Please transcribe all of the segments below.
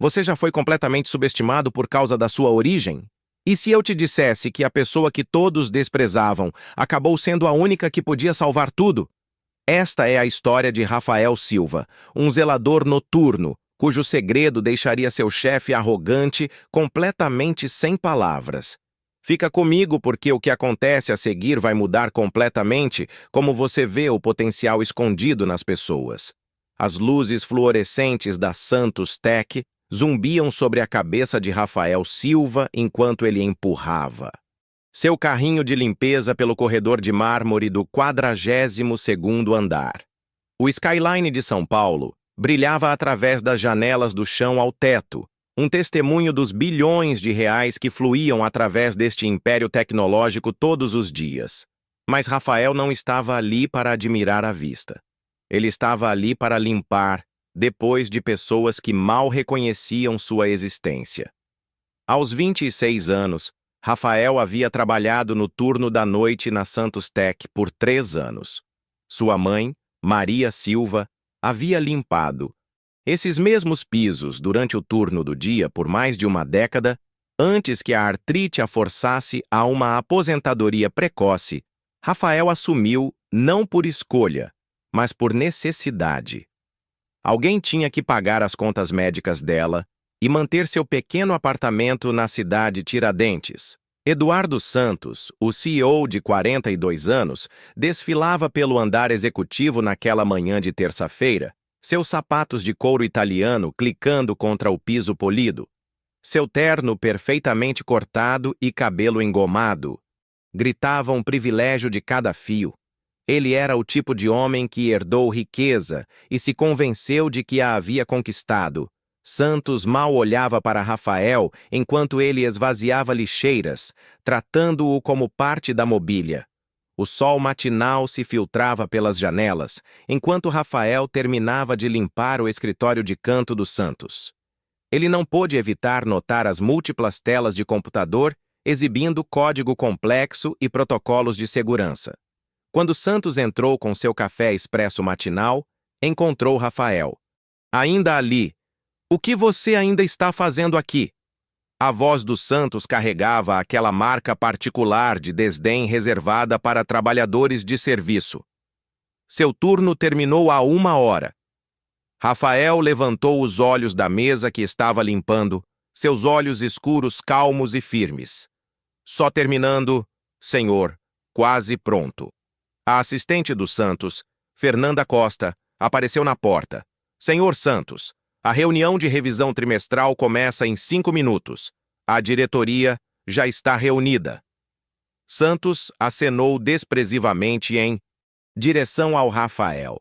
Você já foi completamente subestimado por causa da sua origem? E se eu te dissesse que a pessoa que todos desprezavam acabou sendo a única que podia salvar tudo? Esta é a história de Rafael Silva, um zelador noturno, cujo segredo deixaria seu chefe arrogante completamente sem palavras. Fica comigo porque o que acontece a seguir vai mudar completamente como você vê o potencial escondido nas pessoas. As luzes fluorescentes da Santos Tech zumbiam sobre a cabeça de Rafael Silva enquanto ele empurrava seu carrinho de limpeza pelo corredor de mármore do 42º andar. O skyline de São Paulo brilhava através das janelas do chão ao teto, um testemunho dos bilhões de reais que fluíam através deste império tecnológico todos os dias. Mas Rafael não estava ali para admirar a vista. Ele estava ali para limpar, depois de pessoas que mal reconheciam sua existência. Aos 26 anos, Rafael havia trabalhado no turno da noite na Santos Tech por 3 anos. Sua mãe, Maria Silva, havia limpado esses mesmos pisos durante o turno do dia por mais de uma década, antes que a artrite a forçasse a uma aposentadoria precoce. Rafael assumiu não por escolha, mas por necessidade. Alguém tinha que pagar as contas médicas dela e manter seu pequeno apartamento na cidade Tiradentes. Eduardo Santos, o CEO de 42 anos, desfilava pelo andar executivo naquela manhã de terça-feira, seus sapatos de couro italiano clicando contra o piso polido, seu terno perfeitamente cortado e cabelo engomado gritavam um privilégio de cada fio. Ele era o tipo de homem que herdou riqueza e se convenceu de que a havia conquistado. Santos mal olhava para Rafael enquanto ele esvaziava lixeiras, tratando-o como parte da mobília. O sol matinal se filtrava pelas janelas, enquanto Rafael terminava de limpar o escritório de canto do Santos. Ele não pôde evitar notar as múltiplas telas de computador exibindo código complexo e protocolos de segurança. Quando Santos entrou com seu café expresso matinal, encontrou Rafael. Ainda ali. O que você ainda está fazendo aqui? A voz do Santos carregava aquela marca particular de desdém reservada para trabalhadores de serviço. Seu turno terminou há 1 hora. Rafael levantou os olhos da mesa que estava limpando, seus olhos escuros calmos e firmes. Só terminando, senhor, quase pronto. A assistente do Santos, Fernanda Costa, apareceu na porta. Senhor Santos, a reunião de revisão trimestral começa em 5 minutos. A diretoria já está reunida. Santos acenou desprezivamente em direção ao Rafael.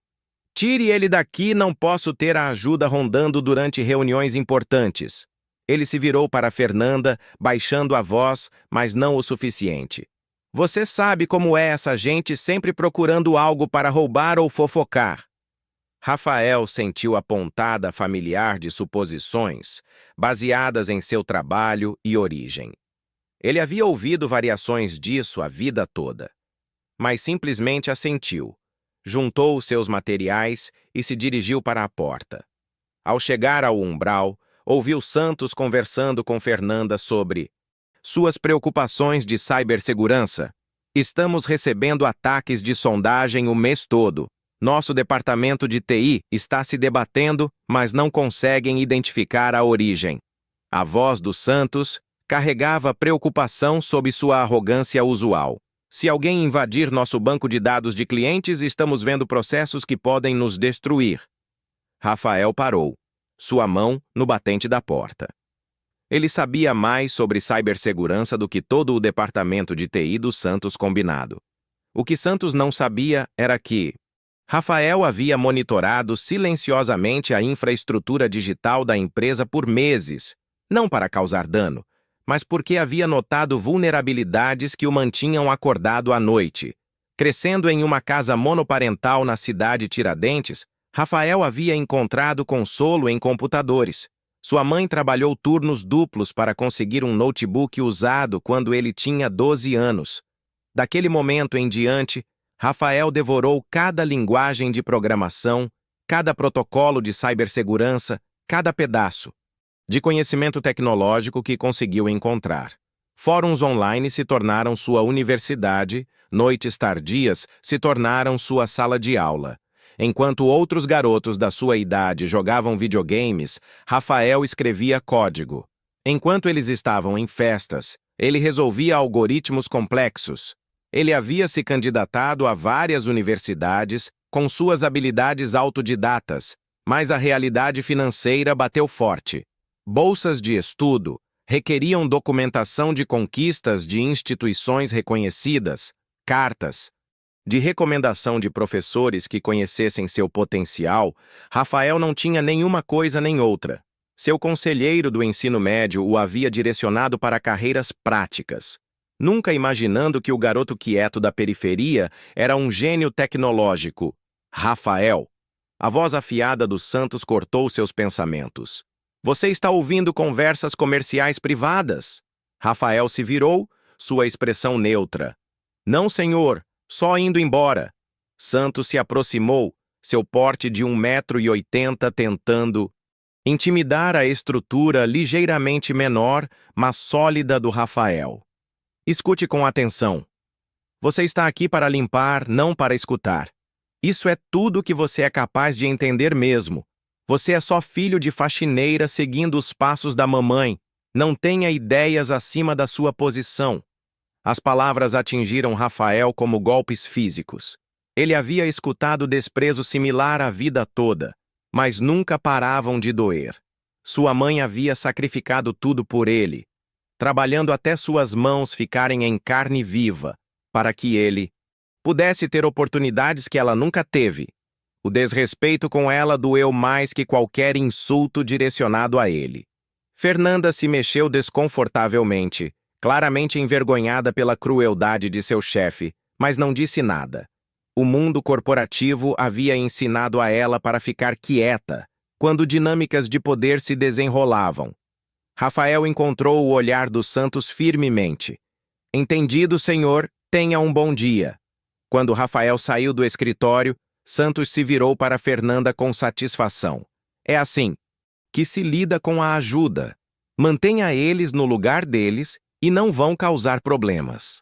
Tire ele daqui, não posso ter a ajuda rondando durante reuniões importantes. Ele se virou para Fernanda, baixando a voz, mas não o suficiente. Você sabe como é essa gente sempre procurando algo para roubar ou fofocar. Rafael sentiu a pontada familiar de suposições, baseadas em seu trabalho e origem. Ele havia ouvido variações disso a vida toda, mas simplesmente assentiu, juntou seus materiais e se dirigiu para a porta. Ao chegar ao umbral, ouviu Santos conversando com Fernanda sobre suas preocupações de cibersegurança. Estamos recebendo ataques de sondagem o mês todo. Nosso departamento de TI está se debatendo, mas não conseguem identificar a origem. A voz do Santos carregava preocupação sob sua arrogância usual. Se alguém invadir nosso banco de dados de clientes, estamos vendo processos que podem nos destruir. Rafael parou, sua mão no batente da porta. Ele sabia mais sobre cibersegurança do que todo o departamento de TI do Santos combinado. O que Santos não sabia era que Rafael havia monitorado silenciosamente a infraestrutura digital da empresa por meses, não para causar dano, mas porque havia notado vulnerabilidades que o mantinham acordado à noite. Crescendo em uma casa monoparental na cidade Tiradentes, Rafael havia encontrado consolo em computadores. Sua mãe trabalhou turnos duplos para conseguir um notebook usado quando ele tinha 12 anos. Daquele momento em diante, Rafael devorou cada linguagem de programação, cada protocolo de cibersegurança, cada pedaço. de conhecimento tecnológico que conseguiu encontrar. Fóruns online se tornaram sua universidade, noites tardias se tornaram sua sala de aula. Enquanto outros garotos da sua idade jogavam videogames, Rafael escrevia código. Enquanto eles estavam em festas, ele resolvia algoritmos complexos. Ele havia se candidatado a várias universidades com suas habilidades autodidatas, mas a realidade financeira bateu forte. Bolsas de estudo requeriam documentação de conquistas de instituições reconhecidas, cartas de recomendação de professores que conhecessem seu potencial. Rafael não tinha nenhuma coisa nem outra. Seu conselheiro do ensino médio o havia direcionado para carreiras práticas, nunca imaginando que o garoto quieto da periferia era um gênio tecnológico. Rafael. A voz afiada dos Santos cortou seus pensamentos. Você está ouvindo conversas comerciais privadas? Rafael se virou, sua expressão neutra. Não, senhor, só indo embora. Santos se aproximou, seu porte de 1,80 m tentando intimidar a estrutura ligeiramente menor, mas sólida do Rafael. Escute com atenção. Você está aqui para limpar, não para escutar. Isso é tudo que você é capaz de entender mesmo. Você é só filho de faxineira seguindo os passos da mamãe. Não tenha ideias acima da sua posição. As palavras atingiram Rafael como golpes físicos. Ele havia escutado desprezo similar a vida toda, mas nunca paravam de doer. Sua mãe havia sacrificado tudo por ele, trabalhando até suas mãos ficarem em carne viva, para que ele pudesse ter oportunidades que ela nunca teve. O desrespeito com ela doeu mais que qualquer insulto direcionado a ele. Fernanda se mexeu desconfortavelmente, claramente envergonhada pela crueldade de seu chefe, mas não disse nada. O mundo corporativo havia ensinado a ela para ficar quieta quando dinâmicas de poder se desenrolavam. Rafael encontrou o olhar dos Santos firmemente. Entendido, senhor, tenha um bom dia. Quando Rafael saiu do escritório, Santos se virou para Fernanda com satisfação. É assim que se lida com a ajuda. Mantenha eles no lugar deles e não vão causar problemas.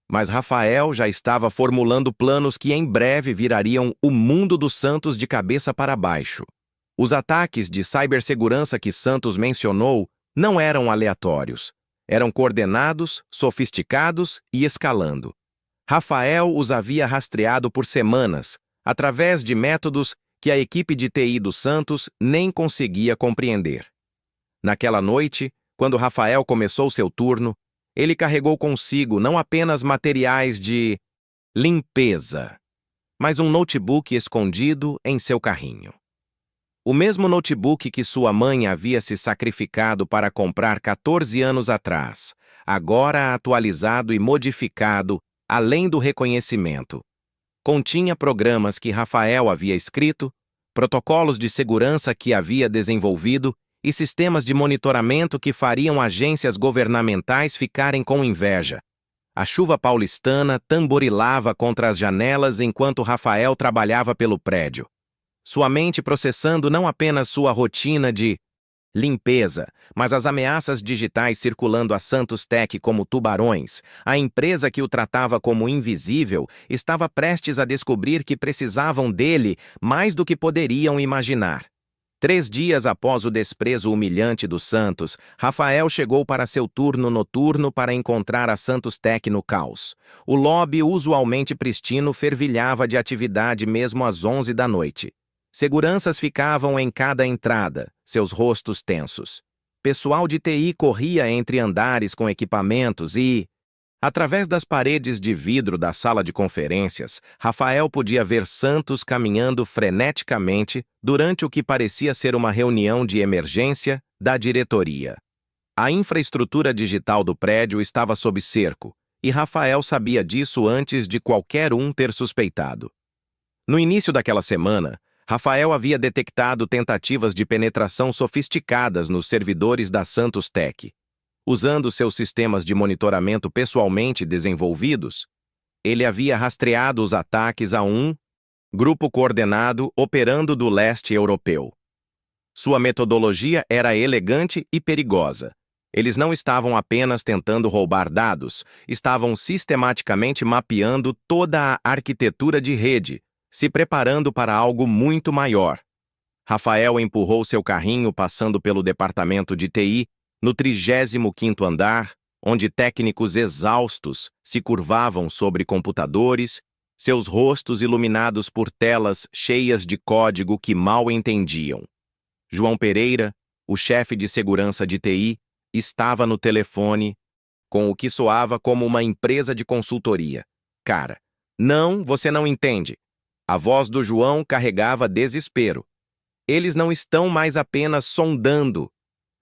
Mas Rafael já estava formulando planos que em breve virariam o mundo dos Santos de cabeça para baixo. Os ataques de cibersegurança que Santos mencionou não eram aleatórios. Eram coordenados, sofisticados e escalando. Rafael os havia rastreado por semanas, através de métodos que a equipe de TI do Santos nem conseguia compreender. Naquela noite, quando Rafael começou seu turno, ele carregou consigo não apenas materiais de limpeza, mas um notebook escondido em seu carrinho. O mesmo notebook que sua mãe havia se sacrificado para comprar 14 anos atrás, agora atualizado e modificado, além do reconhecimento. Continha programas que Rafael havia escrito, protocolos de segurança que havia desenvolvido e sistemas de monitoramento que fariam agências governamentais ficarem com inveja. A chuva paulistana tamborilava contra as janelas enquanto Rafael trabalhava pelo prédio. Sua mente processando não apenas sua rotina de limpeza, mas as ameaças digitais circulando a Santos Tech como tubarões. A empresa que o tratava como invisível estava prestes a descobrir que precisavam dele mais do que poderiam imaginar. 3 dias após o desprezo humilhante do Santos, Rafael chegou para seu turno noturno para encontrar a Santos Tech no caos. O lobby usualmente pristino fervilhava de atividade mesmo às 11 da noite. Seguranças ficavam em cada entrada, seus rostos tensos. Pessoal de TI corria entre andares com equipamentos e, através das paredes de vidro da sala de conferências, Rafael podia ver Santos caminhando freneticamente durante o que parecia ser uma reunião de emergência da diretoria. A infraestrutura digital do prédio estava sob cerco, e Rafael sabia disso antes de qualquer um ter suspeitado. No início daquela semana, Rafael havia detectado tentativas de penetração sofisticadas nos servidores da Santos Tech. Usando seus sistemas de monitoramento pessoalmente desenvolvidos, ele havia rastreado os ataques a um grupo coordenado operando do leste europeu. Sua metodologia era elegante e perigosa. Eles não estavam apenas tentando roubar dados, estavam sistematicamente mapeando toda a arquitetura de rede, se preparando para algo muito maior. Rafael empurrou seu carrinho passando pelo departamento de TI, no 35º andar, onde técnicos exaustos se curvavam sobre computadores, seus rostos iluminados por telas cheias de código que mal entendiam. João Pereira, o chefe de segurança de TI, estava no telefone, com o que soava como uma empresa de consultoria. Cara, não, você não entende. A voz do João carregava desespero. Eles não estão mais apenas sondando.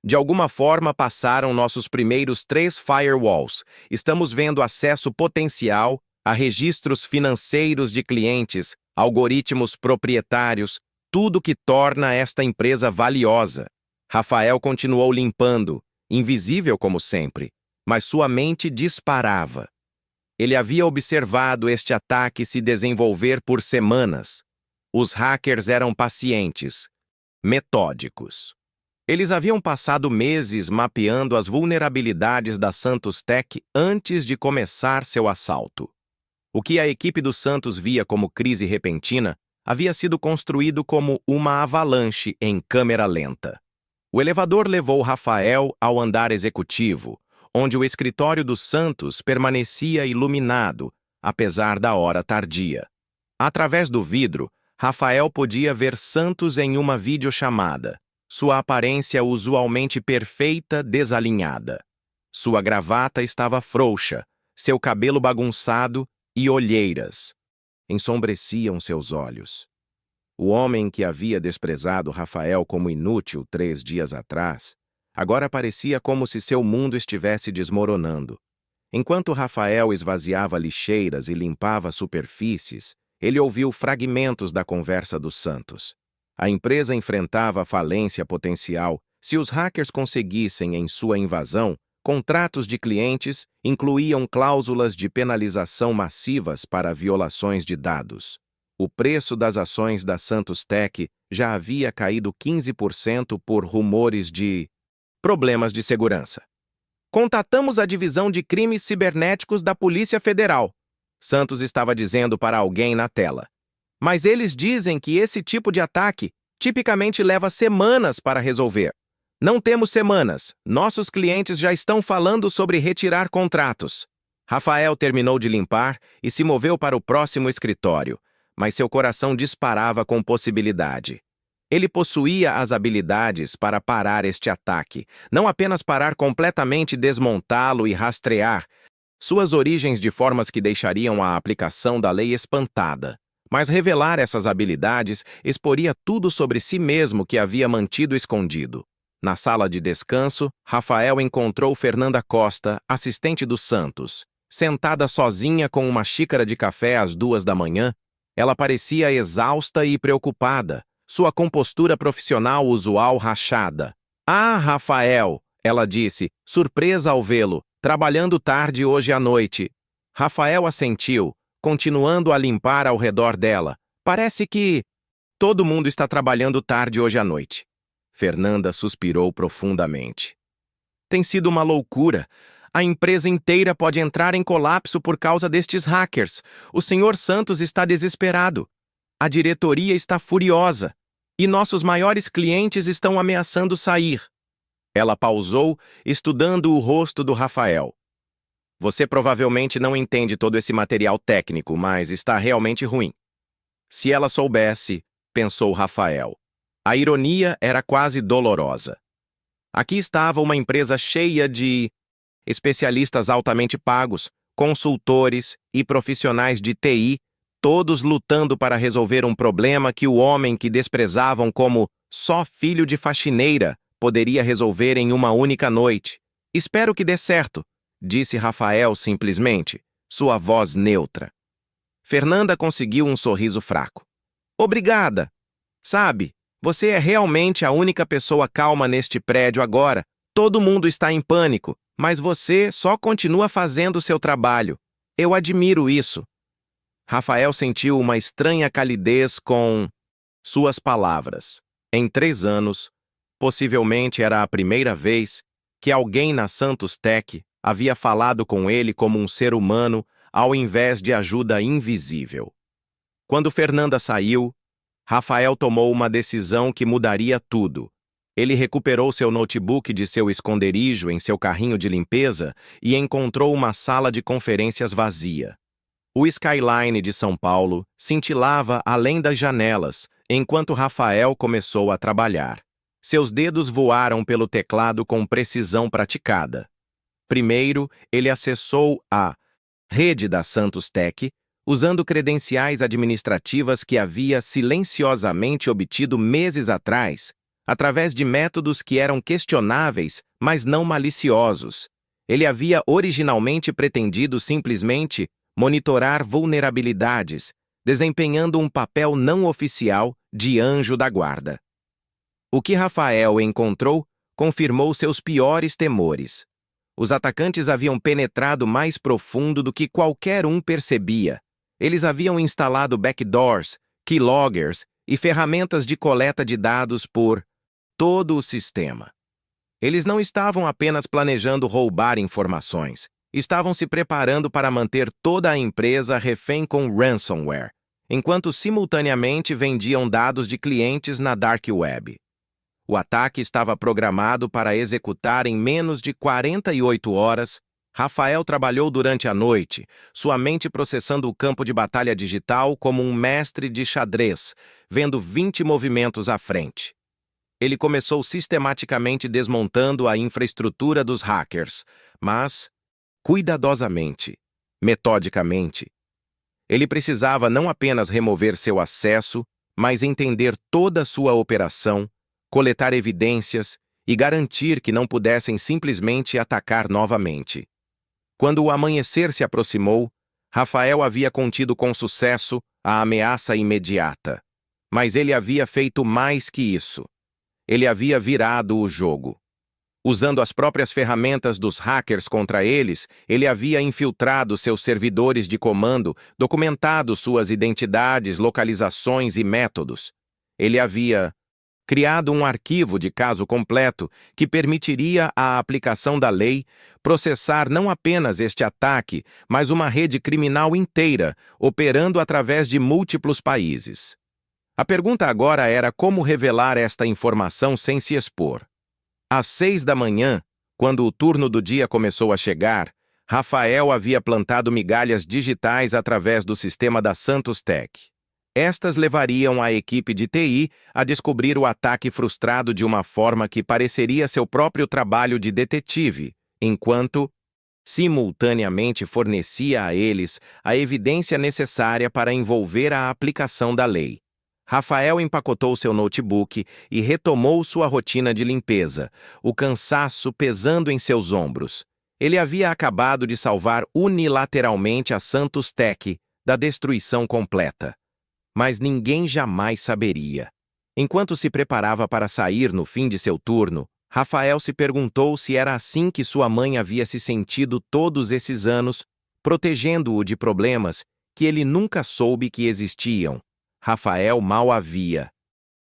De alguma forma passaram nossos primeiros 3 firewalls. Estamos vendo acesso potencial a registros financeiros de clientes, algoritmos proprietários, tudo que torna esta empresa valiosa. Rafael continuou limpando, invisível como sempre, mas sua mente disparava. Ele havia observado este ataque se desenvolver por semanas. Os hackers eram pacientes, metódicos. Eles haviam passado meses mapeando as vulnerabilidades da Santos Tech antes de começar seu assalto. O que a equipe do Santos via como crise repentina havia sido construído como uma avalanche em câmera lenta. O elevador levou Rafael ao andar executivo, onde o escritório do Santos permanecia iluminado, apesar da hora tardia. Através do vidro, Rafael podia ver Santos em uma videochamada, sua aparência usualmente perfeita desalinhada. Sua gravata estava frouxa, seu cabelo bagunçado e olheiras ensombreciam seus olhos. O homem que havia desprezado Rafael como inútil 3 dias atrás, agora parecia como se seu mundo estivesse desmoronando. Enquanto Rafael esvaziava lixeiras e limpava superfícies, ele ouviu fragmentos da conversa dos Santos. A empresa enfrentava falência potencial se os hackers conseguissem, em sua invasão, contratos de clientes incluíam cláusulas de penalização massivas para violações de dados. O preço das ações da Santos Tech já havia caído 15% por rumores de problemas de segurança. Contatamos a divisão de crimes cibernéticos da Polícia Federal, Santos estava dizendo para alguém na tela. Mas eles dizem que esse tipo de ataque tipicamente leva semanas para resolver. Não temos semanas. Nossos clientes já estão falando sobre retirar contratos. Rafael terminou de limpar e se moveu para o próximo escritório, mas seu coração disparava com possibilidade. Ele possuía as habilidades para parar este ataque, não apenas parar completamente, desmontá-lo e rastrear suas origens de formas que deixariam a aplicação da lei espantada. Mas revelar essas habilidades exporia tudo sobre si mesmo que havia mantido escondido. Na sala de descanso, Rafael encontrou Fernanda Costa, assistente do Santos. Sentada sozinha com uma xícara de café às 2 da manhã, ela parecia exausta e preocupada, sua compostura profissional usual rachada. "Ah, Rafael", ela disse, surpresa ao vê-lo, "trabalhando tarde hoje à noite." Rafael assentiu, continuando a limpar ao redor dela. "Parece que todo mundo está trabalhando tarde hoje à noite." Fernanda suspirou profundamente. "Tem sido uma loucura. A empresa inteira pode entrar em colapso por causa destes hackers. O Sr. Santos está desesperado. A diretoria está furiosa. E nossos maiores clientes estão ameaçando sair." Ela pausou, estudando o rosto do Rafael. "Você provavelmente não entende todo esse material técnico, mas está realmente ruim." Se ela soubesse, pensou Rafael. A ironia era quase dolorosa. Aqui estava uma empresa cheia de especialistas altamente pagos, consultores e profissionais de TI, todos lutando para resolver um problema que o homem que desprezavam como só filho de faxineira poderia resolver em uma única noite. "Espero que dê certo", disse Rafael simplesmente, sua voz neutra. Fernanda conseguiu um sorriso fraco. "Obrigada. Sabe, você é realmente a única pessoa calma neste prédio agora. Todo mundo está em pânico, mas você só continua fazendo seu trabalho. Eu admiro isso." Rafael sentiu uma estranha calidez com suas palavras. Em 3 anos, Possivelmente era a primeira vez que alguém na Santos Tech havia falado com ele como um ser humano ao invés de ajuda invisível. Quando Fernanda saiu, Rafael tomou uma decisão que mudaria tudo. Ele recuperou seu notebook de seu esconderijo em seu carrinho de limpeza e encontrou uma sala de conferências vazia. O skyline de São Paulo cintilava além das janelas, enquanto Rafael começou a trabalhar. Seus dedos voaram pelo teclado com precisão praticada. Primeiro, ele acessou a rede da Santos Tech, usando credenciais administrativas que havia silenciosamente obtido meses atrás, através de métodos que eram questionáveis, mas não maliciosos. Ele havia originalmente pretendido simplesmente monitorar vulnerabilidades, desempenhando um papel não oficial de anjo da guarda. O que Rafael encontrou confirmou seus piores temores. Os atacantes haviam penetrado mais profundo do que qualquer um percebia. Eles haviam instalado backdoors, keyloggers e ferramentas de coleta de dados por todo o sistema. Eles não estavam apenas planejando roubar informações, estavam se preparando para manter toda a empresa refém com ransomware, enquanto simultaneamente vendiam dados de clientes na Dark Web. O ataque estava programado para executar em menos de 48 horas. Rafael trabalhou durante a noite, sua mente processando o campo de batalha digital como um mestre de xadrez, vendo 20 movimentos à frente. Ele começou sistematicamente desmontando a infraestrutura dos hackers, mas cuidadosamente, metodicamente. Ele precisava não apenas remover seu acesso, mas entender toda a sua operação, coletar evidências e garantir que não pudessem simplesmente atacar novamente. Quando o amanhecer se aproximou, Rafael havia contido com sucesso a ameaça imediata. Mas ele havia feito mais que isso. Ele havia virado o jogo. Usando as próprias ferramentas dos hackers contra eles, ele havia infiltrado seus servidores de comando, documentado suas identidades, localizações e métodos. Ele havia criado um arquivo de caso completo que permitiria à aplicação da lei processar não apenas este ataque, mas uma rede criminal inteira, operando através de múltiplos países. A pergunta agora era como revelar esta informação sem se expor. Às 6 da manhã, quando o turno do dia começou a chegar, Rafael havia plantado migalhas digitais através do sistema da Santos Tech. Estas levariam a equipe de TI a descobrir o ataque frustrado de uma forma que pareceria seu próprio trabalho de detetive, enquanto, simultaneamente, fornecia a eles a evidência necessária para envolver a aplicação da lei. Rafael empacotou seu notebook e retomou sua rotina de limpeza, o cansaço pesando em seus ombros. Ele havia acabado de salvar unilateralmente a Santos Tech da destruição completa. Mas ninguém jamais saberia. Enquanto se preparava para sair no fim de seu turno, Rafael se perguntou se era assim que sua mãe havia se sentido todos esses anos, protegendo-o de problemas que ele nunca soube que existiam. Rafael mal havia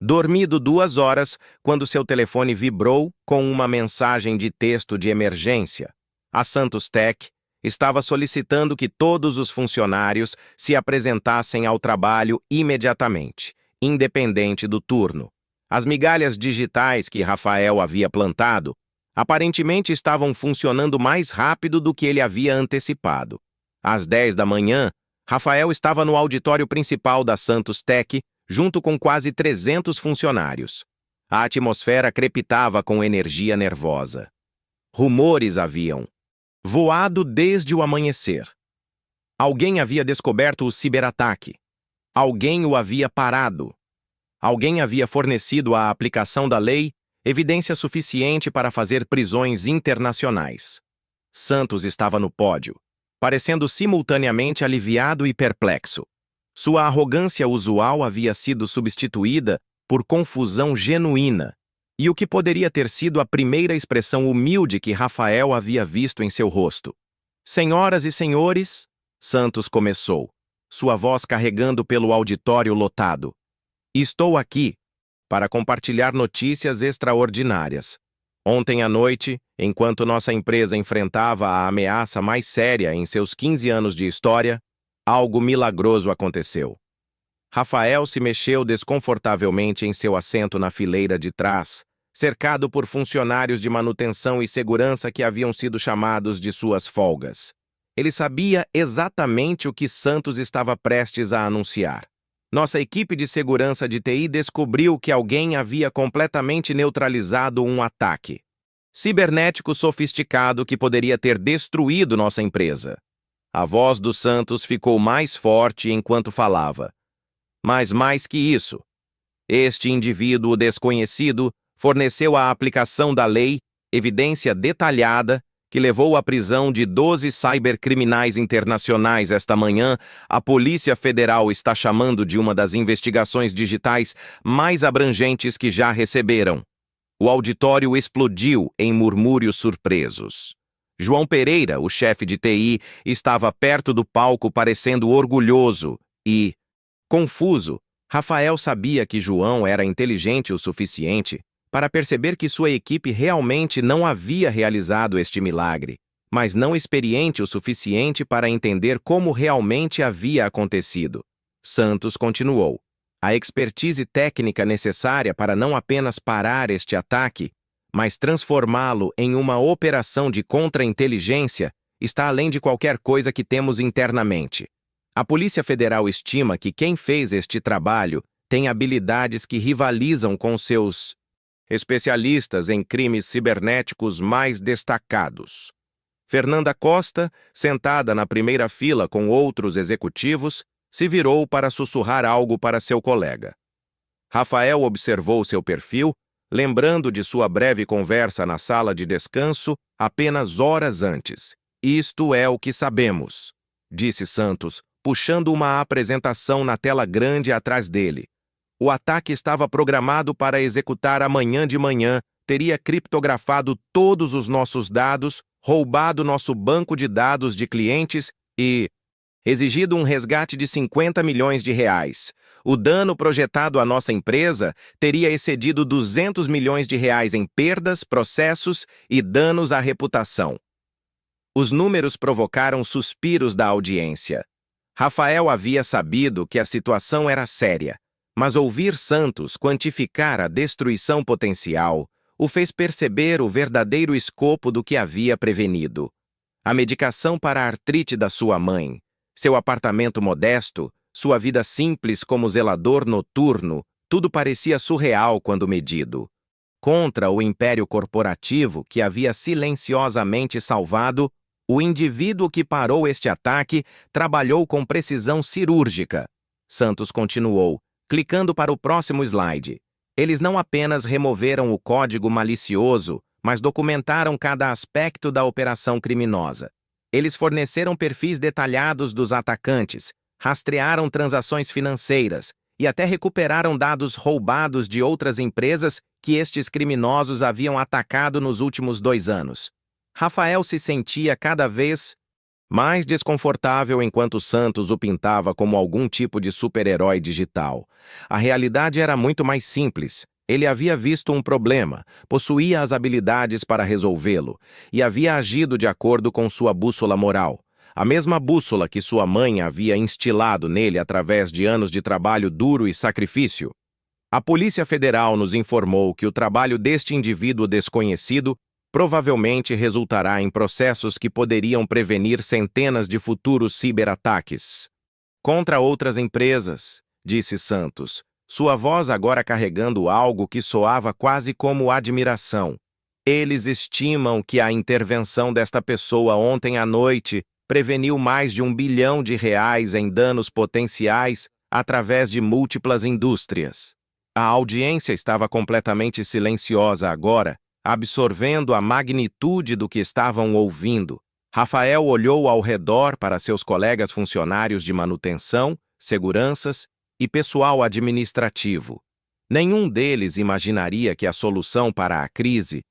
dormido 2 horas quando seu telefone vibrou com uma mensagem de texto de emergência. A Santos Tech estava solicitando que todos os funcionários se apresentassem ao trabalho imediatamente, independente do turno. As migalhas digitais que Rafael havia plantado aparentemente estavam funcionando mais rápido do que ele havia antecipado. Às 10 da manhã, Rafael estava no auditório principal da Santos Tech, junto com quase 300 funcionários. A atmosfera crepitava com energia nervosa. Rumores haviam voado desde o amanhecer. Alguém havia descoberto o ciberataque. Alguém o havia parado. Alguém havia fornecido à aplicação da lei evidência suficiente para fazer prisões internacionais. Santos estava no pódio, parecendo simultaneamente aliviado e perplexo. Sua arrogância usual havia sido substituída por confusão genuína, e o que poderia ter sido a primeira expressão humilde que Rafael havia visto em seu rosto. Senhoras e senhores, Santos começou, sua voz carregando pelo auditório lotado. Estou aqui para compartilhar notícias extraordinárias. Ontem à noite, enquanto nossa empresa enfrentava a ameaça mais séria em seus 15 anos de história, algo milagroso aconteceu. Rafael se mexeu desconfortavelmente em seu assento na fileira de trás, cercado por funcionários de manutenção e segurança que haviam sido chamados de suas folgas. Ele sabia exatamente o que Santos estava prestes a anunciar. Nossa equipe de segurança de TI descobriu que alguém havia completamente neutralizado um ataque cibernético sofisticado que poderia ter destruído nossa empresa. A voz do Santos ficou mais forte enquanto falava. Mas mais que isso, este indivíduo desconhecido forneceu à aplicação da lei evidência detalhada que levou à prisão de 12 cybercriminais internacionais esta manhã. A Polícia Federal está chamando de uma das investigações digitais mais abrangentes que já receberam. O auditório explodiu em murmúrios surpresos. João Pereira, o chefe de TI, estava perto do palco parecendo orgulhoso e, confuso. Rafael sabia que João era inteligente o suficiente para perceber que sua equipe realmente não havia realizado este milagre, mas não experiente o suficiente para entender como realmente havia acontecido. Santos continuou. A expertise técnica necessária para não apenas parar este ataque, mas transformá-lo em uma operação de contra-inteligência está além de qualquer coisa que temos internamente. A Polícia Federal estima que quem fez este trabalho tem habilidades que rivalizam com seus especialistas em crimes cibernéticos mais destacados. Fernanda Costa, sentada na primeira fila com outros executivos, se virou para sussurrar algo para seu colega. Rafael observou seu perfil, lembrando de sua breve conversa na sala de descanso apenas horas antes. Isto é o que sabemos, disse Santos, puxando uma apresentação na tela grande atrás dele. O ataque estava programado para executar amanhã de manhã, teria criptografado todos os nossos dados, roubado nosso banco de dados de clientes e exigido um resgate de 50 milhões de reais. O dano projetado à nossa empresa teria excedido 200 milhões de reais em perdas, processos e danos à reputação. Os números provocaram suspiros da audiência. Rafael havia sabido que a situação era séria, mas ouvir Santos quantificar a destruição potencial o fez perceber o verdadeiro escopo do que havia prevenido. A medicação para a artrite da sua mãe, seu apartamento modesto, sua vida simples como zelador noturno, tudo parecia surreal quando medido. Contra o império corporativo que havia silenciosamente salvado, o indivíduo que parou este ataque trabalhou com precisão cirúrgica. Santos continuou, clicando para o próximo slide. Eles não apenas removeram o código malicioso, mas documentaram cada aspecto da operação criminosa. Eles forneceram perfis detalhados dos atacantes, rastrearam transações financeiras e até recuperaram dados roubados de outras empresas que estes criminosos haviam atacado nos últimos 2 anos. Rafael se sentia cada vez mais desconfortável enquanto Santos o pintava como algum tipo de super-herói digital. A realidade era muito mais simples. Ele havia visto um problema, possuía as habilidades para resolvê-lo e havia agido de acordo com sua bússola moral. A mesma bússola que sua mãe havia instilado nele através de anos de trabalho duro e sacrifício. A Polícia Federal nos informou que o trabalho deste indivíduo desconhecido provavelmente resultará em processos que poderiam prevenir centenas de futuros ciberataques contra outras empresas, disse Santos, sua voz agora carregando algo que soava quase como admiração. Eles estimam que a intervenção desta pessoa ontem à noite preveniu mais de R$1 bilhão em danos potenciais através de múltiplas indústrias. A audiência estava completamente silenciosa agora, absorvendo a magnitude do que estavam ouvindo. Rafael olhou ao redor para seus colegas funcionários de manutenção, seguranças e pessoal administrativo. Nenhum deles imaginaria que a solução para a crise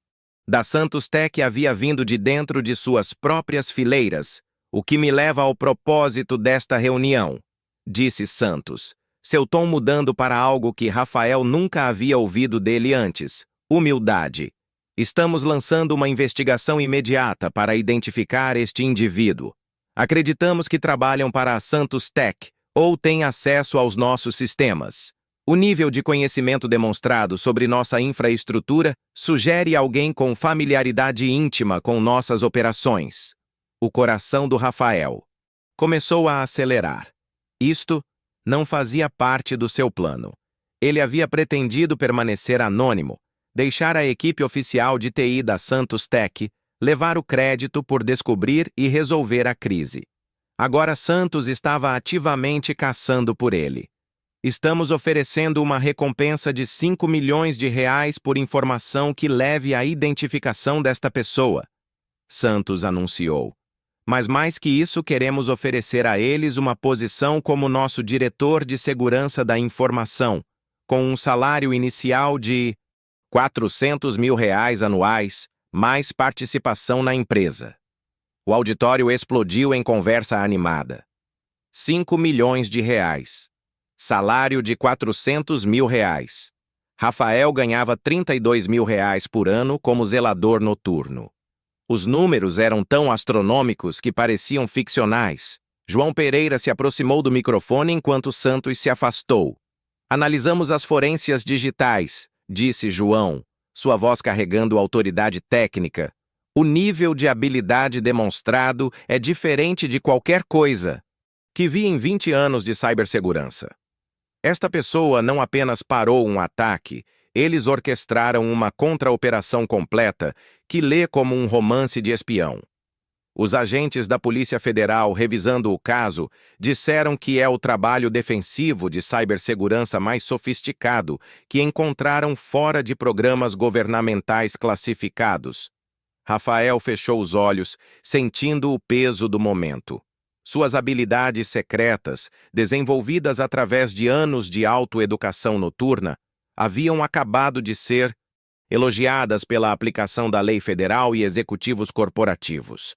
da Santos Tech havia vindo de dentro de suas próprias fileiras, o que me leva ao propósito desta reunião, disse Santos. seu tom mudando para algo que Rafael nunca havia ouvido dele antes: humildade. Estamos lançando uma investigação imediata para identificar este indivíduo. Acreditamos que trabalham para a Santos Tech ou têm acesso aos nossos sistemas. O nível de conhecimento demonstrado sobre nossa infraestrutura sugere alguém com familiaridade íntima com nossas operações. O coração do Rafael começou a acelerar. Isto não fazia parte do seu plano. Ele havia pretendido permanecer anônimo, deixar a equipe oficial de TI da Santos Tech levar o crédito por descobrir e resolver a crise. Agora Santos estava ativamente caçando por ele. Estamos oferecendo uma recompensa de 5 milhões de reais por informação que leve à identificação desta pessoa, Santos anunciou. Mas mais que isso, queremos oferecer a eles uma posição como nosso diretor de segurança da informação, com um salário inicial de 400 mil reais anuais, mais participação na empresa. O auditório explodiu em conversa animada. 5 milhões de reais. Salário de 400 mil reais. Rafael ganhava 32 mil reais por ano como zelador noturno. Os números eram tão astronômicos que pareciam ficcionais. João Pereira se aproximou do microfone enquanto Santos se afastou. Analisamos as forensias digitais, disse João, sua voz carregando autoridade técnica. O nível de habilidade demonstrado é diferente de qualquer coisa que vi em 20 anos de cibersegurança. Esta pessoa não apenas parou um ataque, eles orquestraram uma contra-operação completa que lê como um romance de espião. Os agentes da Polícia Federal, revisando o caso, disseram que é o trabalho defensivo de cibersegurança mais sofisticado que encontraram fora de programas governamentais classificados. Rafael fechou os olhos, sentindo o peso do momento. Suas habilidades secretas, desenvolvidas através de anos de autoeducação noturna, haviam acabado de ser elogiadas pela aplicação da lei federal e executivos corporativos.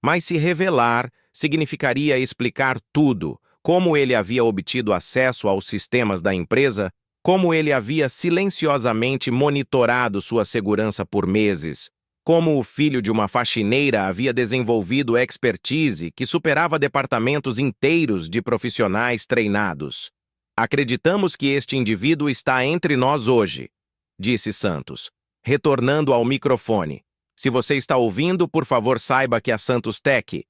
Mas se revelar significaria explicar tudo, como ele havia obtido acesso aos sistemas da empresa, como ele havia silenciosamente monitorado sua segurança por meses, como o filho de uma faxineira havia desenvolvido expertise que superava departamentos inteiros de profissionais treinados. Acreditamos que este indivíduo está entre nós hoje, disse Santos, retornando ao microfone. Se você está ouvindo, por favor saiba que a Santos Tech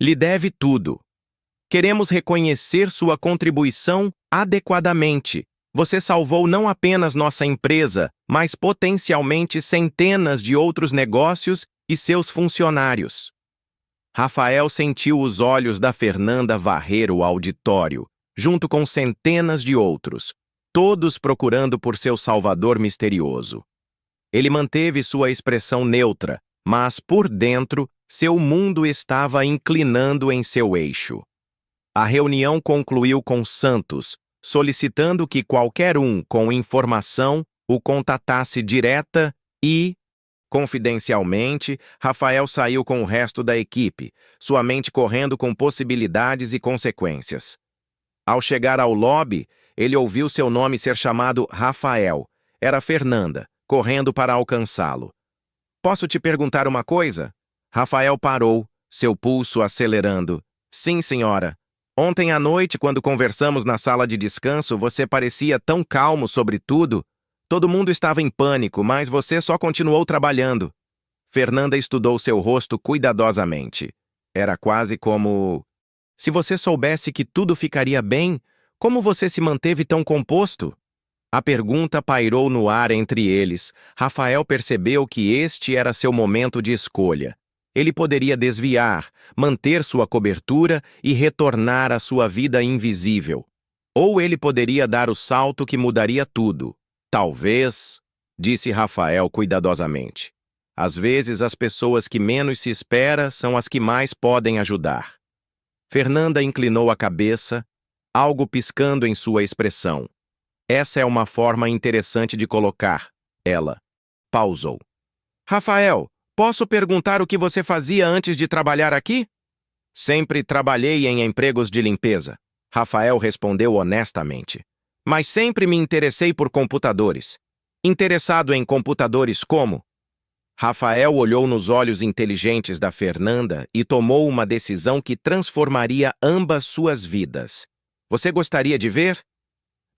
lhe deve tudo. Queremos reconhecer sua contribuição adequadamente. Você salvou não apenas nossa empresa, mas potencialmente centenas de outros negócios e seus funcionários. Rafael sentiu os olhos da Fernanda varrer o auditório, junto com centenas de outros, todos procurando por seu salvador misterioso. Ele manteve sua expressão neutra, mas, por dentro, seu mundo estava inclinando em seu eixo. A reunião concluiu com Santos, solicitando que qualquer um com informação o contatasse direta e, confidencialmente, Rafael saiu com o resto da equipe, sua mente correndo com possibilidades e consequências. Ao chegar ao lobby, ele ouviu seu nome ser chamado Rafael. Era Fernanda, correndo para alcançá-lo. Posso te perguntar uma coisa? Rafael parou, seu pulso acelerando. Sim, senhora. Ontem à noite, quando conversamos na sala de descanso, você parecia tão calmo sobre tudo. Todo mundo estava em pânico, mas você só continuou trabalhando. Fernanda estudou seu rosto cuidadosamente. Era quase como... Se você soubesse que tudo ficaria bem, como você se manteve tão composto? A pergunta pairou no ar entre eles. Rafael percebeu que este era seu momento de escolha. Ele poderia desviar, manter sua cobertura e retornar à sua vida invisível. Ou ele poderia dar o salto que mudaria tudo. Talvez, disse Rafael cuidadosamente. Às vezes as pessoas que menos se espera são as que mais podem ajudar. Fernanda inclinou a cabeça, algo piscando em sua expressão. Essa é uma forma interessante de colocar. Ela pausou. Rafael, posso perguntar o que você fazia antes de trabalhar aqui? Sempre trabalhei em empregos de limpeza. Rafael respondeu honestamente. Mas sempre me interessei por computadores. Interessado em computadores como? Rafael olhou nos olhos inteligentes da Fernanda e tomou uma decisão que transformaria ambas suas vidas. Você gostaria de ver?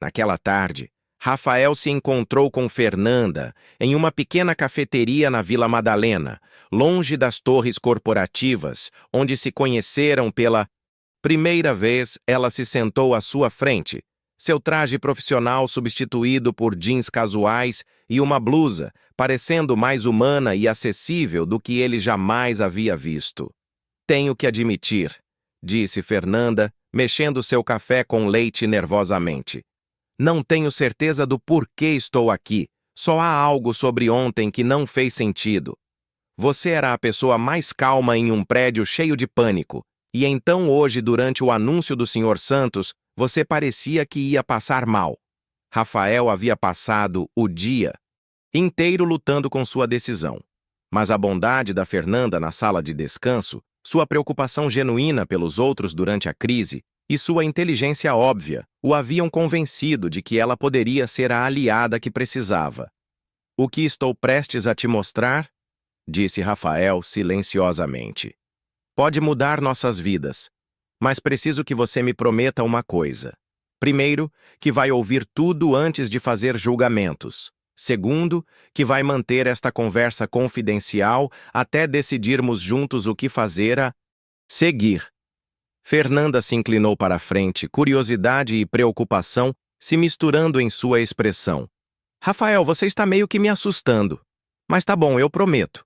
Naquela tarde, Rafael se encontrou com Fernanda em uma pequena cafeteria na Vila Madalena, longe das torres corporativas, onde se conheceram pela primeira vez. Ela se sentou à sua frente, seu traje profissional substituído por jeans casuais e uma blusa, parecendo mais humana e acessível do que ele jamais havia visto. Tenho que admitir, disse Fernanda, mexendo seu café com leite nervosamente. Não tenho certeza do porquê estou aqui. Só há algo sobre ontem que não fez sentido. Você era a pessoa mais calma em um prédio cheio de pânico, e então hoje, durante o anúncio do Sr. Santos, você parecia que ia passar mal. Rafael havia passado o dia inteiro lutando com sua decisão. Mas a bondade da Fernanda na sala de descanso, sua preocupação genuína pelos outros durante a crise e sua inteligência óbvia o haviam convencido de que ela poderia ser a aliada que precisava. O que estou prestes a te mostrar? Disse Rafael silenciosamente. Pode mudar nossas vidas, mas preciso que você me prometa uma coisa. Primeiro, que vai ouvir tudo antes de fazer julgamentos. Segundo, que vai manter esta conversa confidencial até decidirmos juntos o que fazer a seguir. Fernanda se inclinou para a frente, curiosidade e preocupação se misturando em sua expressão. Rafael, você está meio que me assustando. Mas tá bom, eu prometo.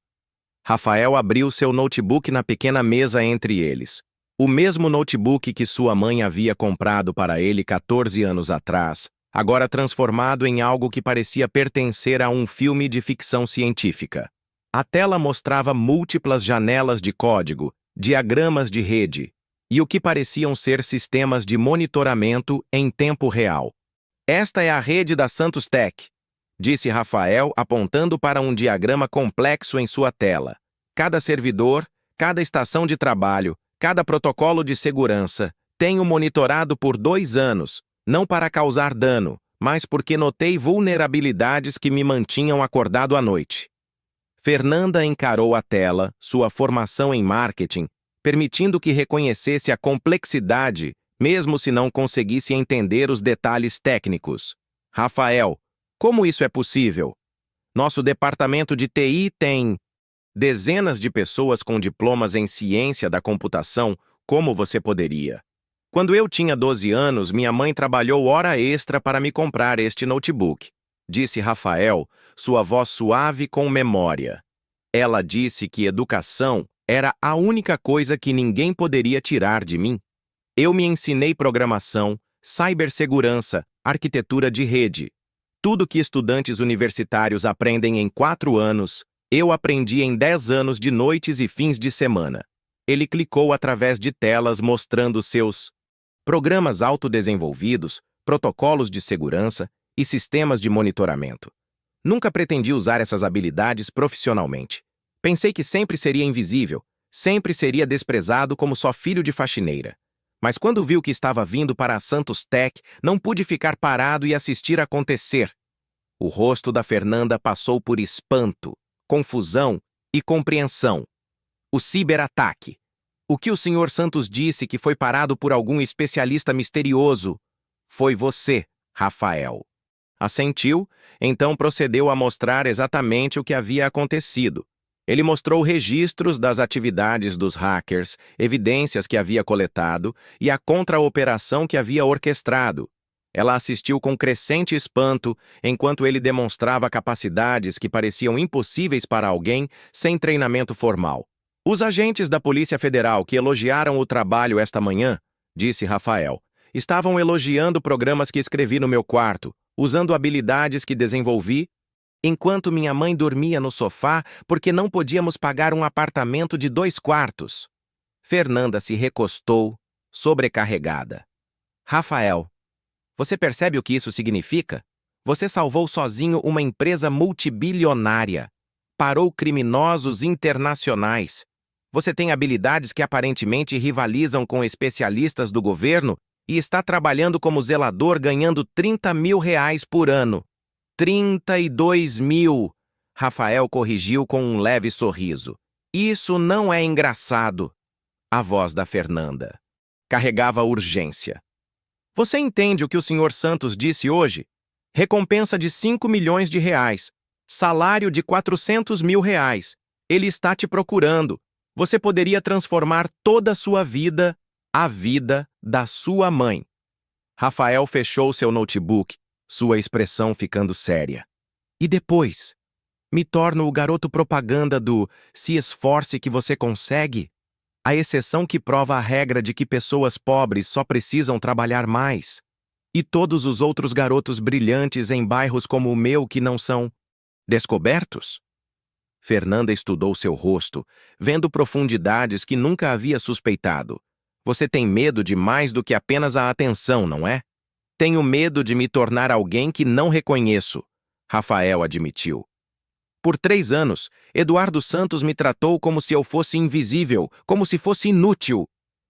Rafael abriu seu notebook na pequena mesa entre eles. O mesmo notebook que sua mãe havia comprado para ele 14 anos atrás, agora transformado em algo que parecia pertencer a um filme de ficção científica. A tela mostrava múltiplas janelas de código, diagramas de rede, e o que pareciam ser sistemas de monitoramento em tempo real. Esta é a rede da Santos Tech, disse Rafael, apontando para um diagrama complexo em sua tela. Cada servidor, cada estação de trabalho, cada protocolo de segurança, tenho monitorado por 2 anos, não para causar dano, mas porque notei vulnerabilidades que me mantinham acordado à noite. Fernanda encarou a tela, sua formação em marketing, permitindo que reconhecesse a complexidade, mesmo se não conseguisse entender os detalhes técnicos. Rafael, como isso é possível? Nosso departamento de TI tem dezenas de pessoas com diplomas em ciência da computação, como você poderia. Quando eu tinha 12 anos, minha mãe trabalhou hora extra para me comprar este notebook, disse Rafael, sua voz suave com memória. Ela disse que educação era a única coisa que ninguém poderia tirar de mim. Eu me ensinei programação, cibersegurança, arquitetura de rede. Tudo que estudantes universitários aprendem em 4 anos, eu aprendi em 10 anos de noites e fins de semana. Ele clicou através de telas mostrando seus programas autodesenvolvidos, protocolos de segurança e sistemas de monitoramento. Nunca pretendi usar essas habilidades profissionalmente. Pensei que sempre seria invisível, sempre seria desprezado como só filho de faxineira. Mas quando vi o que estava vindo para a Santos Tech, não pude ficar parado e assistir acontecer. O rosto da Fernanda passou por espanto, confusão e compreensão. O ciberataque. O que o Sr. Santos disse que foi parado por algum especialista misterioso. Foi você, Rafael. Assentiu, então procedeu a mostrar exatamente o que havia acontecido. Ele mostrou registros das atividades dos hackers, evidências que havia coletado e a contra-operação que havia orquestrado. Ela assistiu com crescente espanto enquanto ele demonstrava capacidades que pareciam impossíveis para alguém sem treinamento formal. Os agentes da Polícia Federal que elogiaram o trabalho esta manhã, disse Rafael, estavam elogiando programas que escrevi no meu quarto, usando habilidades que desenvolvi, enquanto minha mãe dormia no sofá porque não podíamos pagar um apartamento de 2 quartos. Fernanda se recostou, sobrecarregada. Rafael, você percebe o que isso significa? Você salvou sozinho uma empresa multibilionária. Parou criminosos internacionais. Você tem habilidades que aparentemente rivalizam com especialistas do governo e está trabalhando como zelador ganhando R$ 30.000 por ano. 32.000! Rafael corrigiu com um leve sorriso. Isso não é engraçado. A voz da Fernanda carregava urgência. Você entende o que o Sr. Santos disse hoje? Recompensa de R$ 5 milhões, salário de R$ 400.000. Ele está te procurando. Você poderia transformar toda a sua vida, a vida da sua mãe. Rafael fechou seu notebook, sua expressão ficando séria. E depois? Me torno o garoto propaganda do "se esforce que você consegue"? A exceção que prova a regra de que pessoas pobres só precisam trabalhar mais. E todos os outros garotos brilhantes em bairros como o meu que não são descobertos? Fernanda estudou seu rosto, vendo profundidades que nunca havia suspeitado. Você tem medo de mais do que apenas a atenção, não é? Tenho medo de me tornar alguém que não reconheço, Rafael admitiu. Por 3 anos, Eduardo Santos me tratou como se eu fosse invisível, como se fosse inútil.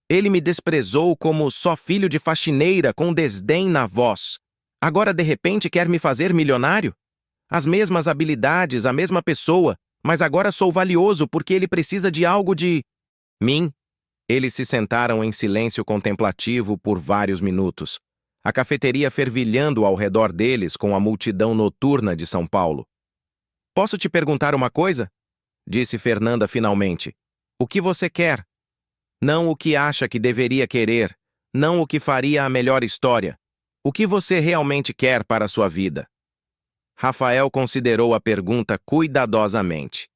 Ele me desprezou como só filho de faxineira, com desdém na voz. Agora, de repente, quer me fazer milionário? As mesmas habilidades, a mesma pessoa, mas agora sou valioso porque ele precisa de algo de mim. Eles se sentaram em silêncio contemplativo por vários minutos, a cafeteria fervilhando ao redor deles com a multidão noturna de São Paulo. Posso te perguntar uma coisa? Disse Fernanda finalmente. O que você quer? Não o que acha que deveria querer, não o que faria a melhor história. O que você realmente quer para a sua vida? Rafael considerou a pergunta cuidadosamente.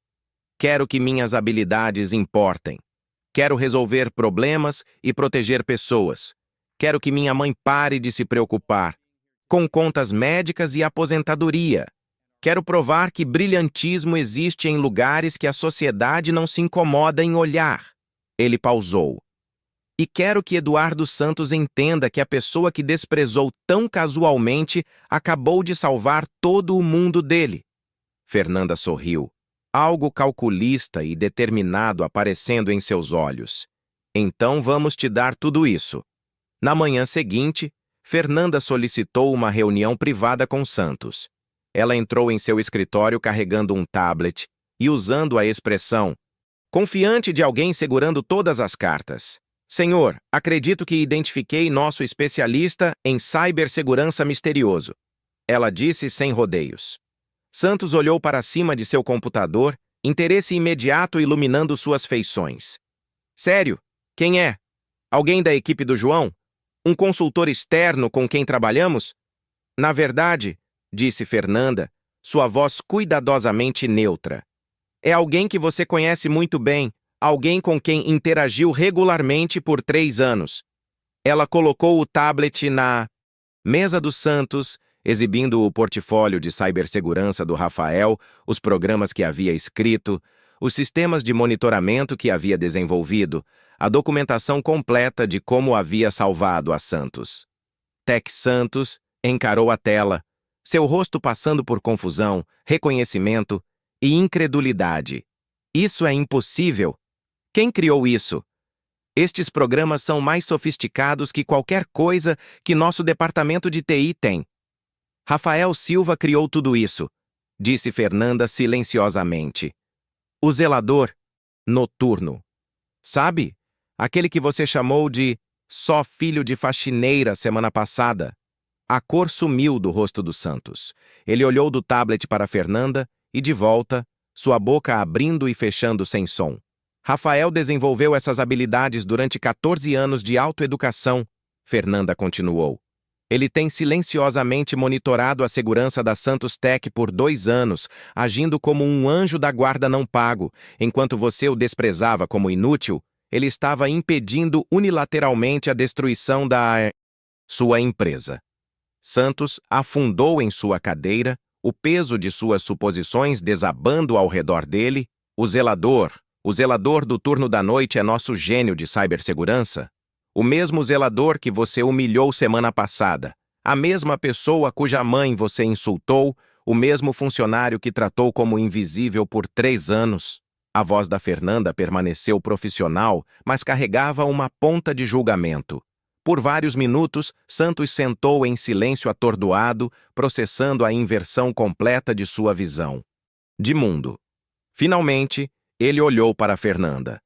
Quero que minhas habilidades importem. Quero resolver problemas e proteger pessoas. Quero que minha mãe pare de se preocupar com contas médicas e aposentadoria. Quero provar que brilhantismo existe em lugares que a sociedade não se incomoda em olhar. Ele pausou. E quero que Eduardo Santos entenda que a pessoa que desprezou tão casualmente acabou de salvar todo o mundo dele. Fernanda sorriu, algo calculista e determinado aparecendo em seus olhos. Então vamos te dar tudo isso. Na manhã seguinte, Fernanda solicitou uma reunião privada com Santos. Ela entrou em seu escritório carregando um tablet e usando a expressão confiante de alguém segurando todas as cartas. Senhor, acredito que identifiquei nosso especialista em cibersegurança misterioso. Ela disse sem rodeios. Santos olhou para cima de seu computador, interesse imediato iluminando suas feições. Sério? Quem é? Alguém da equipe do João? Um consultor externo com quem trabalhamos? Na verdade, disse Fernanda, sua voz cuidadosamente neutra. É alguém que você conhece muito bem, alguém com quem interagiu regularmente por 3 anos. Ela colocou o tablet na mesa do Santos, exibindo o portfólio de cibersegurança do Rafael, os programas que havia escrito, os sistemas de monitoramento que havia desenvolvido, a documentação completa de como havia salvado a Santos. Tech Santos encarou a tela, seu rosto passando por confusão, reconhecimento e incredulidade. Isso é impossível. Quem criou isso? Estes programas são mais sofisticados que qualquer coisa que nosso departamento de TI tem. Rafael Silva criou tudo isso, disse Fernanda silenciosamente. O zelador noturno. Sabe? Aquele que você chamou de só filho de faxineira semana passada. A cor sumiu do rosto do Santos. Ele olhou do tablet para Fernanda e de volta, sua boca abrindo e fechando sem som. Rafael desenvolveu essas habilidades durante 14 anos de autoeducação, Fernanda continuou. Ele tem silenciosamente monitorado a segurança da Santos Tech por 2 anos, agindo como um anjo da guarda não pago. Enquanto você o desprezava como inútil, ele estava impedindo unilateralmente a destruição da sua empresa. Santos afundou em sua cadeira, o peso de suas suposições desabando ao redor dele. O zelador do turno da noite é nosso gênio de cibersegurança. O mesmo zelador que você humilhou semana passada. A mesma pessoa cuja mãe você insultou, o mesmo funcionário que tratou como invisível por 3 anos. A voz da Fernanda permaneceu profissional, mas carregava uma ponta de julgamento. Por vários minutos, Santos sentou em silêncio atordoado, processando a inversão completa de sua visão de mundo. Finalmente, ele olhou para Fernanda.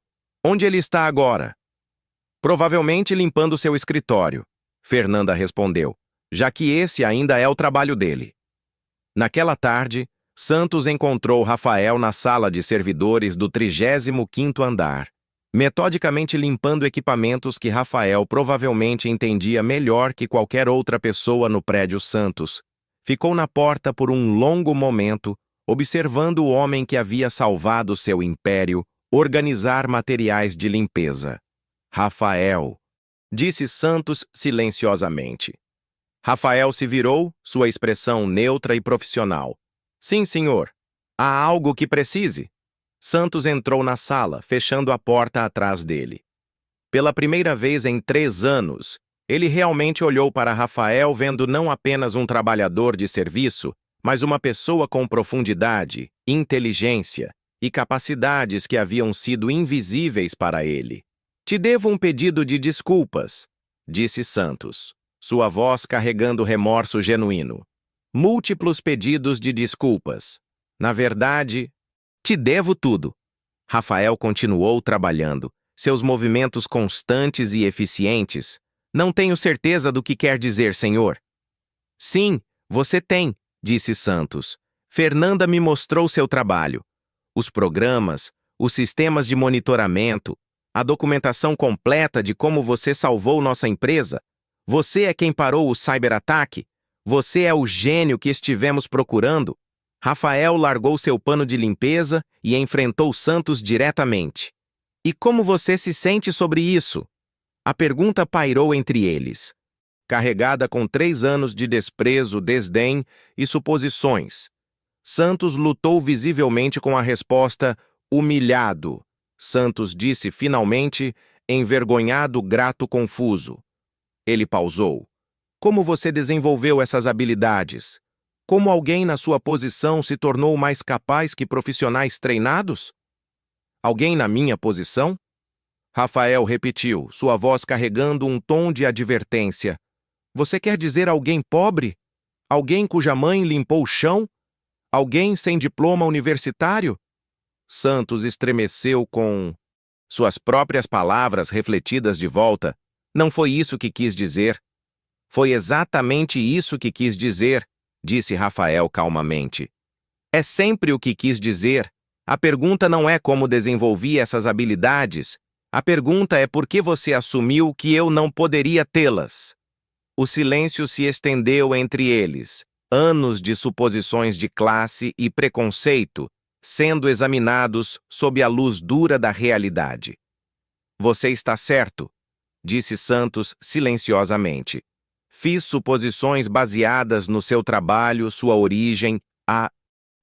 Onde ele está agora? Provavelmente limpando seu escritório, Fernanda respondeu, já que esse ainda é o trabalho dele. Naquela tarde, Santos encontrou Rafael na sala de servidores do 35º andar, metodicamente limpando equipamentos que Rafael provavelmente entendia melhor que qualquer outra pessoa no prédio Santos. Ficou na porta por um longo momento, observando o homem que havia salvado seu império organizar materiais de limpeza. Rafael, disse Santos silenciosamente. Rafael se virou, sua expressão neutra e profissional. Sim, senhor. Há algo que precise? Santos entrou na sala, fechando a porta atrás dele. Pela primeira vez em 3 anos, ele realmente olhou para Rafael vendo não apenas um trabalhador de serviço, mas uma pessoa com profundidade, inteligência e capacidades que haviam sido invisíveis para ele. Te devo um pedido de desculpas, disse Santos, sua voz carregando remorso genuíno. Múltiplos pedidos de desculpas. Na verdade, te devo tudo. Rafael continuou trabalhando, seus movimentos constantes e eficientes. Não tenho certeza do que quer dizer, senhor. Sim, você tem, disse Santos. Fernanda me mostrou seu trabalho. Os programas, os sistemas de monitoramento, a documentação completa de como você salvou nossa empresa. Você é quem parou o cyberataque. Você é o gênio que estivemos procurando. Rafael largou seu pano de limpeza e enfrentou Santos diretamente. E como você se sente sobre isso? A pergunta pairou entre eles, carregada com 3 anos de desprezo, desdém e suposições. Santos lutou visivelmente com a resposta humilhado. Santos disse finalmente, envergonhado, grato, confuso. Ele pausou. Como você desenvolveu essas habilidades? Como alguém na sua posição se tornou mais capaz que profissionais treinados? Alguém na minha posição? Rafael repetiu, sua voz carregando um tom de advertência. Você quer dizer alguém pobre? Alguém cuja mãe limpou o chão? Alguém sem diploma universitário? Santos estremeceu com suas próprias palavras refletidas de volta. Não foi isso que quis dizer. Foi exatamente isso que quis dizer, disse Rafael calmamente. É sempre o que quis dizer. A pergunta não é como desenvolvi essas habilidades. A pergunta é por que você assumiu que eu não poderia tê-las. O silêncio se estendeu entre eles. Anos de suposições de classe e preconceito sendo examinados sob a luz dura da realidade. Você está certo, disse Santos silenciosamente. Fiz suposições baseadas no seu trabalho, sua origem, a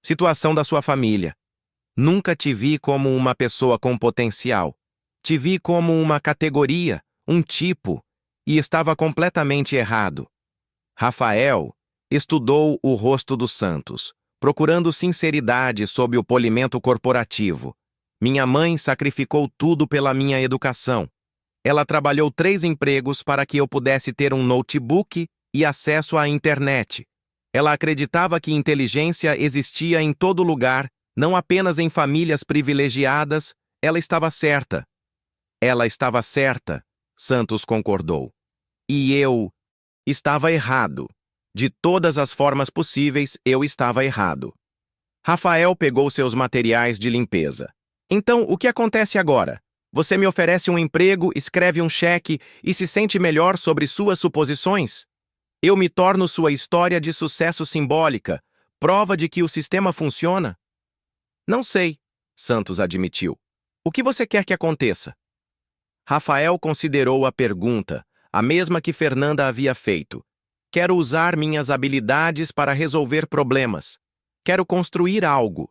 situação da sua família. Nunca te vi como uma pessoa com potencial. Te vi como uma categoria, um tipo, e estava completamente errado. Rafael estudou o rosto dos Santos, procurando sinceridade sob o polimento corporativo. Minha mãe sacrificou tudo pela minha educação. Ela trabalhou 3 empregos para que eu pudesse ter um notebook e acesso à internet. Ela acreditava que inteligência existia em todo lugar, não apenas em famílias privilegiadas. Ela estava certa. Ela estava certa, Santos concordou. E eu estava errado. De todas as formas possíveis, eu estava errado. Rafael pegou seus materiais de limpeza. Então, o que acontece agora? Você me oferece um emprego, escreve um cheque e se sente melhor sobre suas suposições? Eu me torno sua história de sucesso simbólica, prova de que o sistema funciona? Não sei, Santos admitiu. O que você quer que aconteça? Rafael considerou a pergunta, a mesma que Fernanda havia feito. Quero usar minhas habilidades para resolver problemas. Quero construir algo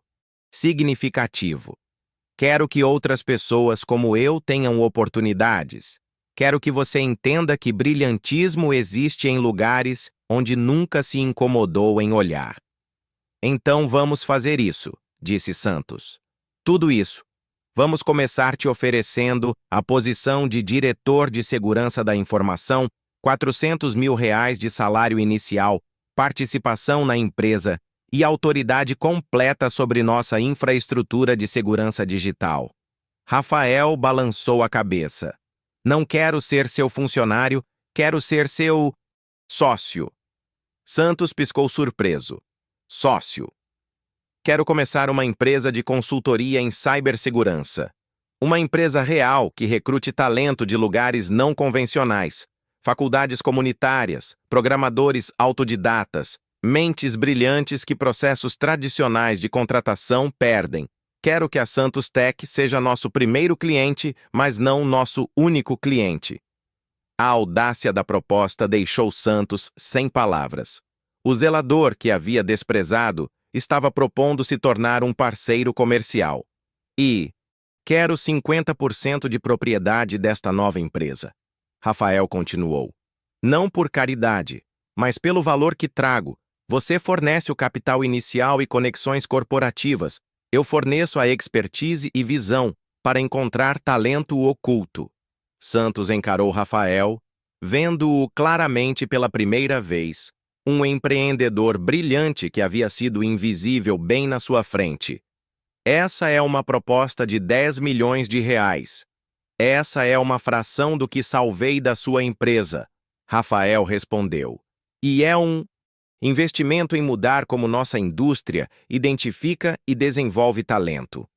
significativo. Quero que outras pessoas como eu tenham oportunidades. Quero que você entenda que brilhantismo existe em lugares onde nunca se incomodou em olhar. Então vamos fazer isso, disse Santos. Tudo isso. Vamos começar te oferecendo a posição de diretor de segurança da informação, R$ 400 mil de salário inicial, participação na empresa e autoridade completa sobre nossa infraestrutura de segurança digital. Rafael balançou a cabeça. Não quero ser seu funcionário, quero ser seu sócio. Santos piscou surpreso. Sócio. Quero começar uma empresa de consultoria em cibersegurança. Uma empresa real que recrute talento de lugares não convencionais, faculdades comunitárias, programadores autodidatas, mentes brilhantes que processos tradicionais de contratação perdem. Quero que a Santos Tech seja nosso primeiro cliente, mas não nosso único cliente. A audácia da proposta deixou Santos sem palavras. O zelador que havia desprezado estava propondo se tornar um parceiro comercial. E quero 50% de propriedade desta nova empresa. Rafael continuou. Não por caridade, mas pelo valor que trago. Você fornece o capital inicial e conexões corporativas. Eu forneço a expertise e visão para encontrar talento oculto. Santos encarou Rafael, vendo-o claramente pela primeira vez. Um empreendedor brilhante que havia sido invisível bem na sua frente. Essa é uma proposta de R$ 10 milhões. Essa é uma fração do que salvei da sua empresa. Rafael respondeu. E é um investimento em mudar como nossa indústria identifica e desenvolve talento.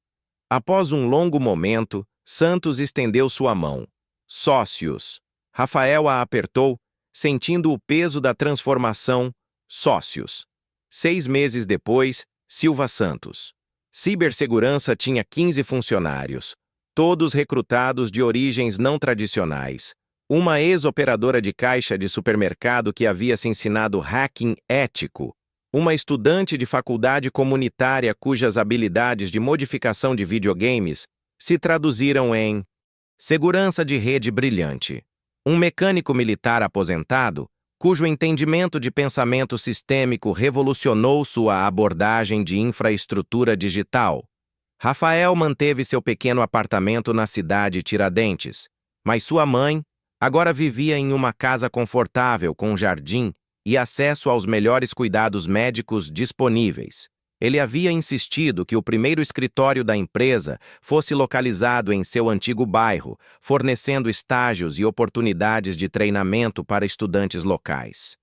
Após um longo momento, Santos estendeu sua mão. Sócios. Rafael a apertou, sentindo o peso da transformação. Sócios. 6 meses depois, Silva Santos. Cibersegurança tinha 15 funcionários, todos recrutados de origens não tradicionais. Uma ex-operadora de caixa de supermercado que havia se ensinado hacking ético. Uma estudante de faculdade comunitária cujas habilidades de modificação de videogames se traduziram em segurança de rede brilhante. Um mecânico militar aposentado, cujo entendimento de pensamento sistêmico revolucionou sua abordagem de infraestrutura digital. Rafael manteve seu pequeno apartamento na cidade Tiradentes, mas sua mãe agora vivia em uma casa confortável com jardim e acesso aos melhores cuidados médicos disponíveis. Ele havia insistido que o primeiro escritório da empresa fosse localizado em seu antigo bairro, fornecendo estágios e oportunidades de treinamento para estudantes locais.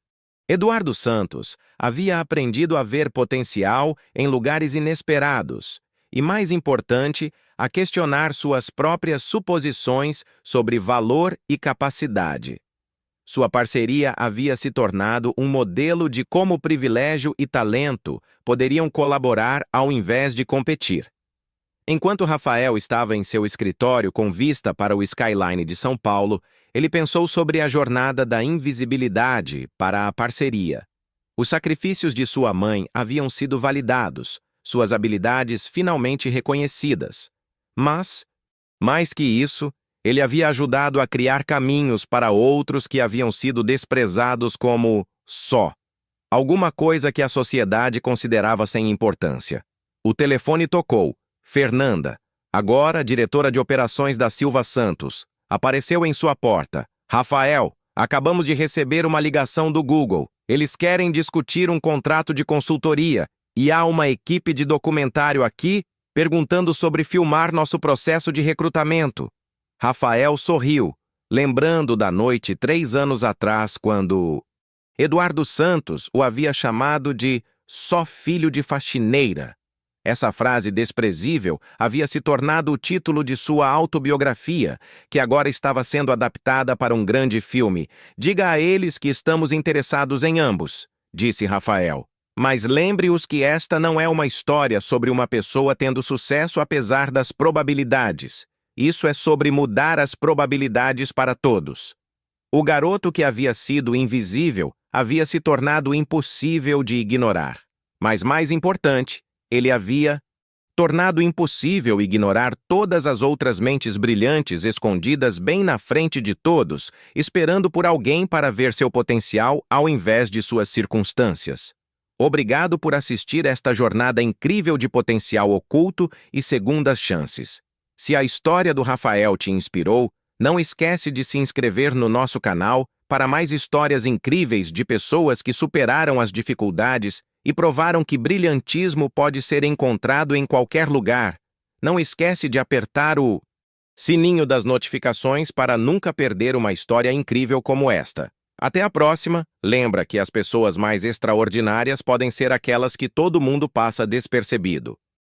Eduardo Santos havia aprendido a ver potencial em lugares inesperados e, mais importante, a questionar suas próprias suposições sobre valor e capacidade. Sua parceria havia se tornado um modelo de como privilégio e talento poderiam colaborar ao invés de competir. Enquanto Rafael estava em seu escritório com vista para o skyline de São Paulo, ele pensou sobre a jornada da invisibilidade para a parceria. Os sacrifícios de sua mãe haviam sido validados, suas habilidades finalmente reconhecidas. Mas, mais que isso, ele havia ajudado a criar caminhos para outros que haviam sido desprezados como só alguma coisa que a sociedade considerava sem importância. O telefone tocou. Fernanda, agora diretora de operações da Silva Santos, apareceu em sua porta. Rafael, acabamos de receber uma ligação do Google. Eles querem discutir um contrato de consultoria e há uma equipe de documentário aqui perguntando sobre filmar nosso processo de recrutamento. Rafael sorriu, lembrando da noite 3 anos atrás, quando Eduardo Santos o havia chamado de só filho de faxineira. Essa frase desprezível havia se tornado o título de sua autobiografia, que agora estava sendo adaptada para um grande filme. Diga a eles que estamos interessados em ambos, disse Rafael. Mas lembre-os que esta não é uma história sobre uma pessoa tendo sucesso apesar das probabilidades. Isso é sobre mudar as probabilidades para todos. O garoto que havia sido invisível havia se tornado impossível de ignorar. Mas mais importante, ele havia tornado impossível ignorar todas as outras mentes brilhantes escondidas bem na frente de todos, esperando por alguém para ver seu potencial ao invés de suas circunstâncias. Obrigado por assistir esta jornada incrível de potencial oculto e segundas chances. Se a história do Rafael te inspirou, não esquece de se inscrever no nosso canal para mais histórias incríveis de pessoas que superaram as dificuldades e provaram que brilhantismo pode ser encontrado em qualquer lugar. Não esquece de apertar o sininho das notificações para nunca perder uma história incrível como esta. Até a próxima, lembra que as pessoas mais extraordinárias podem ser aquelas que todo mundo passa despercebido.